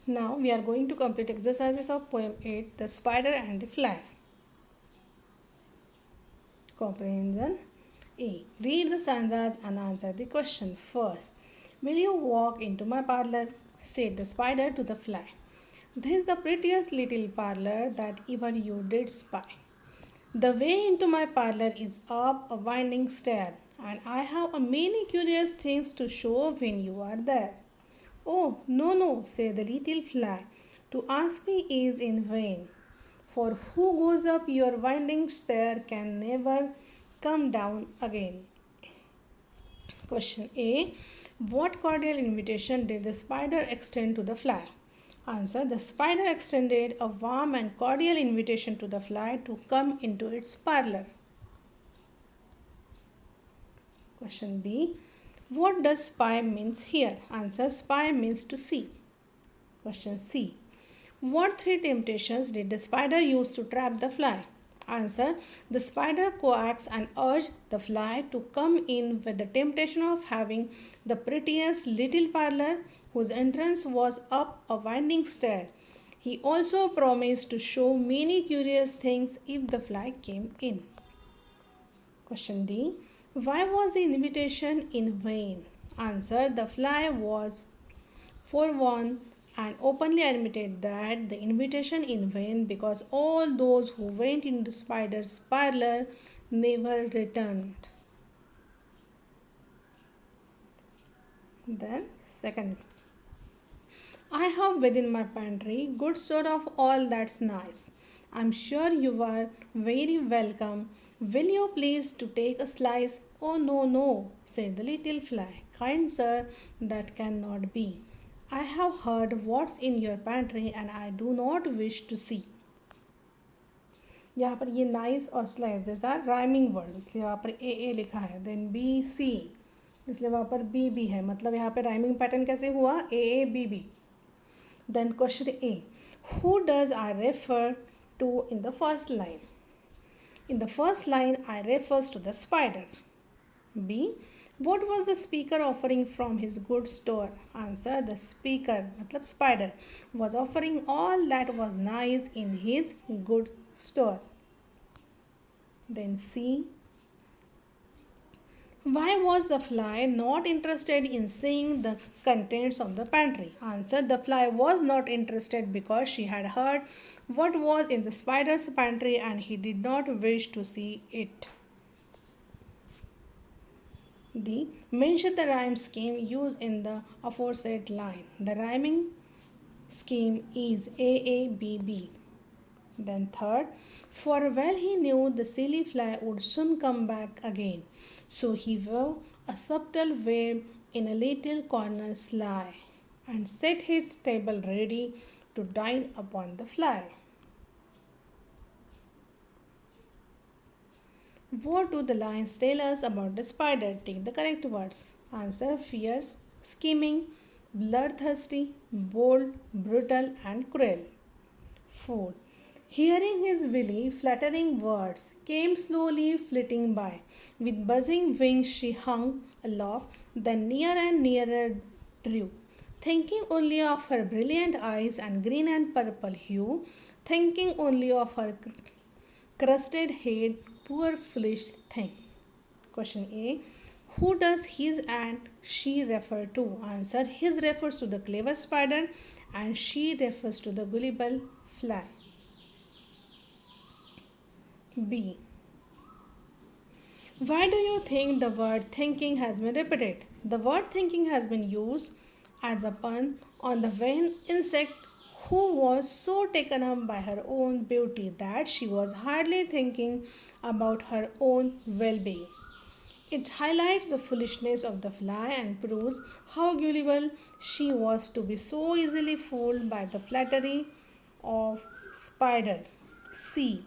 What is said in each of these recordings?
Now we are going to complete exercises of poem 8, The Spider and the Fly. Comprehension A. Read the stanzas and answer the question. First, will you walk into my parlor? Said the spider to the fly. This is the prettiest little parlor that ever you did spy. The way into my parlor is up a winding stair, and I have a many curious things to show when you are there. Oh, no, no, said the little fly. To ask me is in vain. For who goes up your winding stair can never come down again. Question A. What cordial invitation did the spider extend to the fly? Answer. The spider extended a warm and cordial invitation to the fly to come into its parlor. Question B. What does spy means here? Answer. Spy means to see. Question C. What three temptations did the spider use to trap the fly? Answer. The spider coaxed and urged the fly to come in with the temptation of having the prettiest little parlor whose entrance was up a winding stair. He also promised to show many curious things if the fly came in. Question D. Why was the invitation in vain? Answer. The fly was forewarned and openly admitted that the invitation in vain because all those who went into the spider's parlor never returned. Then, second, I have within my pantry good store of all that's nice. I'm sure you are very welcome. Will you please to take a slice? Oh no, no, said the little fly. Kind sir, that cannot be. I have heard what's in your pantry and I do not wish to see. यहाँ पर ये nice और slice this are rhyming word, इसलिए वहाँ पर ए लिखा है. Then B C, इसलिए वहाँ पर बी बी है. मतलब यहाँ पर राइमिंग पैटर्न कैसे हुआ? A B. Then question A. Who does I refer to in the first line? In the first line, I refers to the spider. B. What was the speaker offering from his good store? Answer. The speaker, मतलब spider, was offering all that was nice in his good store. Then C. Why was the fly not interested in seeing the contents of the pantry? Answer. The fly was not interested because she had heard what was in the spider's pantry and he did not wish to see it. D. Mention the rhyme scheme used in the aforesaid line. The rhyming scheme is A, B. Then third, for well he knew the silly fly would soon come back again. So he wove a subtle web in a little corner sly, and set his table ready to dine upon the fly. What do the lines tell us about the spider? Take the correct words. Answer. Fierce, scheming, bloodthirsty, bold, brutal, and cruel. 4. Hearing his willy fluttering words, came slowly flitting by. With buzzing wings she hung aloft, then near and nearer drew. Thinking only of her brilliant eyes and green and purple hue, thinking only of her crusted head, poor foolish thing. Question A. Who does his and she refer to? Answer. His refers to the clever spider and she refers to the gullible fly. B. Why do you think the word thinking has been repeated? The word thinking has been used as a pun on the vain insect who was so taken up by her own beauty that she was hardly thinking about her own well being. It highlights the foolishness of the fly and proves how gullible she was to be so easily fooled by the flattery of spider. C.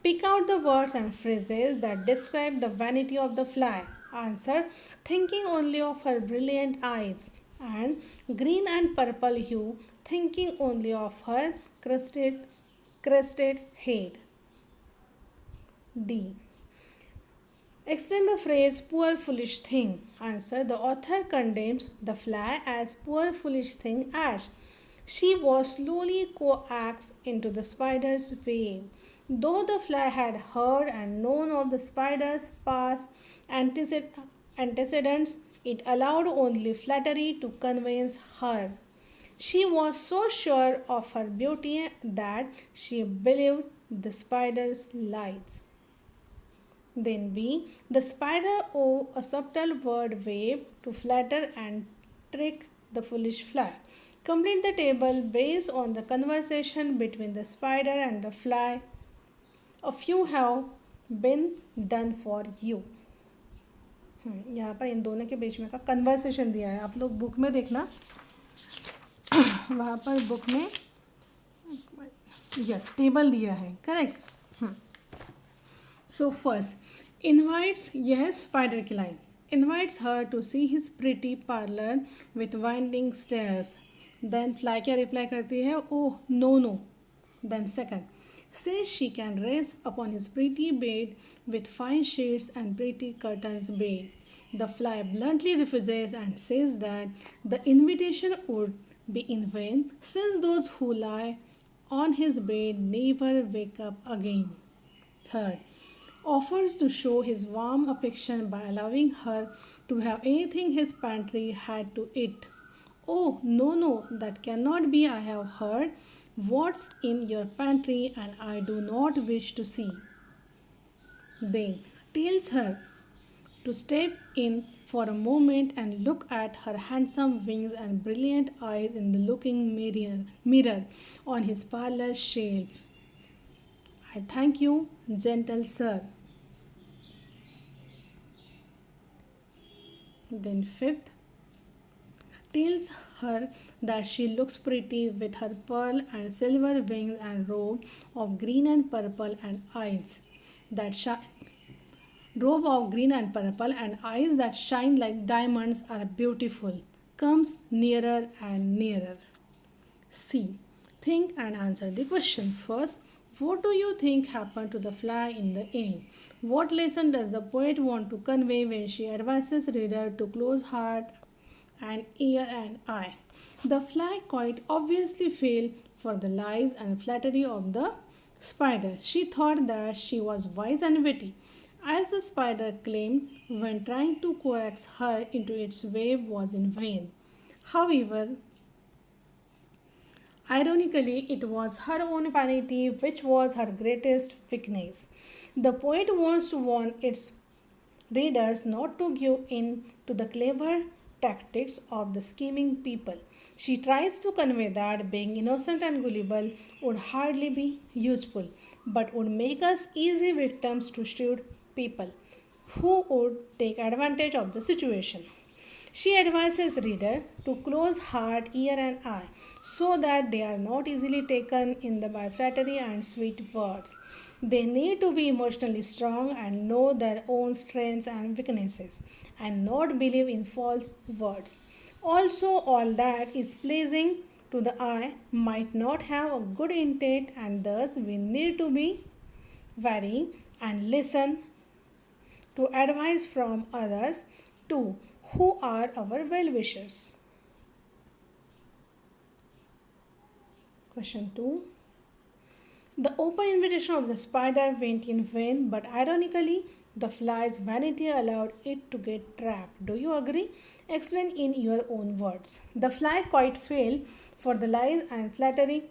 Pick out the words and phrases that describe the vanity of the fly. Answer. Thinking only of her brilliant eyes and green and purple hue, thinking only of her crested head. D. Explain the phrase poor foolish thing. Answer. The author condemns the fly as poor foolish thing as She was slowly coaxed into the spider's web. Though the fly had heard and known of the spider's past antecedents, it allowed only flattery to convince her. She was so sure of her beauty that she believed the spider's lies. Then B. The spider wove a subtle word wave to flatter and trick the foolish fly. Complete the table based on the conversation between the spider and the fly. A few have been done for you. यहाँ पर इन दोनों के बीच में का conversation दिया है, आप लोग बुक में देखना, वहाँ पर बुक में यस टेबल दिया है, correct. So first, invites, yes, spider की line. Invites her to see his pretty parlor with winding stairs. Then fly क्या reply करती है? Oh, no, no. Then second, says she can rest upon his pretty bed with fine sheets and pretty curtains made. The fly bluntly refuses and says that the invitation would be in vain, since those who lie on his bed never wake up again. Third, offers to show his warm affection by allowing her to have anything his pantry had to eat. Oh, no, no, that cannot be. I have heard what's in your pantry and I do not wish to see. Then tells her to step in for a moment and look at her handsome wings and brilliant eyes in the looking mirror on his parlor shelf. I thank you, gentle sir. Then fifth, tells her that she looks pretty with her pearl and silver wings and robe of green and purple and eyes that robe of green and purple and eyes that shine like diamonds are beautiful. Comes nearer and nearer. C. Think and answer the question. First, what do you think happened to the fly in the end? What lesson does the poet want to convey when she advises reader to close heart and ear and eye? The fly quite obviously fell for the lies and flattery of the spider. She thought that she was wise and witty, as the spider claimed when trying to coax her into its web was in vain. However, ironically, it was her own vanity which was her greatest weakness. The poet wants to warn its readers not to give in to the clever tactics of the scheming people. She tries to convey that being innocent and gullible would hardly be useful, but would make us easy victims to shrewd people who would take advantage of the situation. She advises reader to close heart, ear and eye so that they are not easily taken in by flattery and sweet words. They need to be emotionally strong and know their own strengths and weaknesses and not believe in false words. Also, all that is pleasing to the eye might not have a good intent, and thus we need to be wary and listen to advice from others too who are our well wishers. Question 2. The open invitation of the spider went in vain, but ironically, the fly's vanity allowed it to get trapped. Do you agree? Explain in your own words. The fly quite fell for the lies and flattery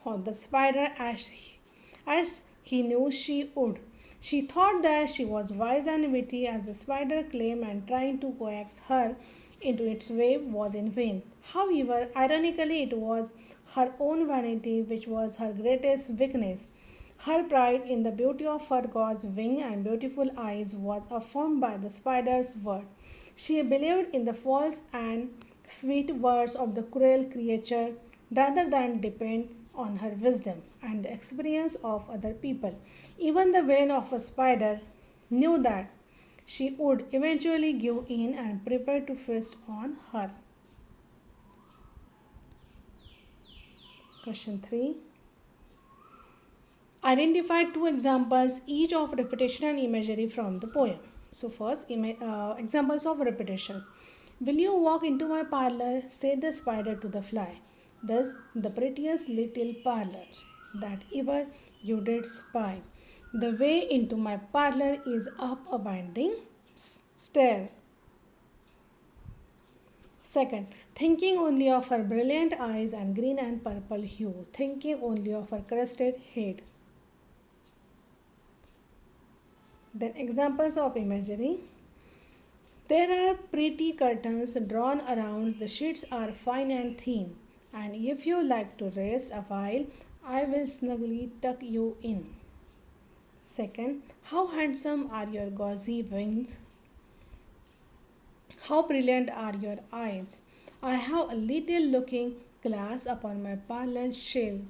of the spider as he knew she would. She thought that she was wise and witty as the spider claimed, and trying to coax her into its web was in vain. However, ironically, it was her own vanity which was her greatest weakness. Her pride in the beauty of her gauze wing and beautiful eyes was affirmed by the spider's word. She believed in the false and sweet words of the cruel creature rather than depend on her wisdom and the experience of other people. Even the villain of a spider knew that she would eventually give in and prepare to feast on her. Question 3. Identify two examples each of repetition and imagery from the poem. So first, examples of repetitions. Will you walk into my parlor? Said the spider to the fly. Thus, the prettiest little parlor that ever you did spy. The way into my parlor is up a winding stair. Second, thinking only of her brilliant eyes and green and purple hue, thinking only of her crested head. Then, examples of imagery. There are pretty curtains drawn around, the sheets are fine and thin, and if you like to rest a while, I will snugly tuck you in. Second, how handsome are your gauzy wings? How brilliant are your eyes? I have a little looking glass upon my parlor shelf.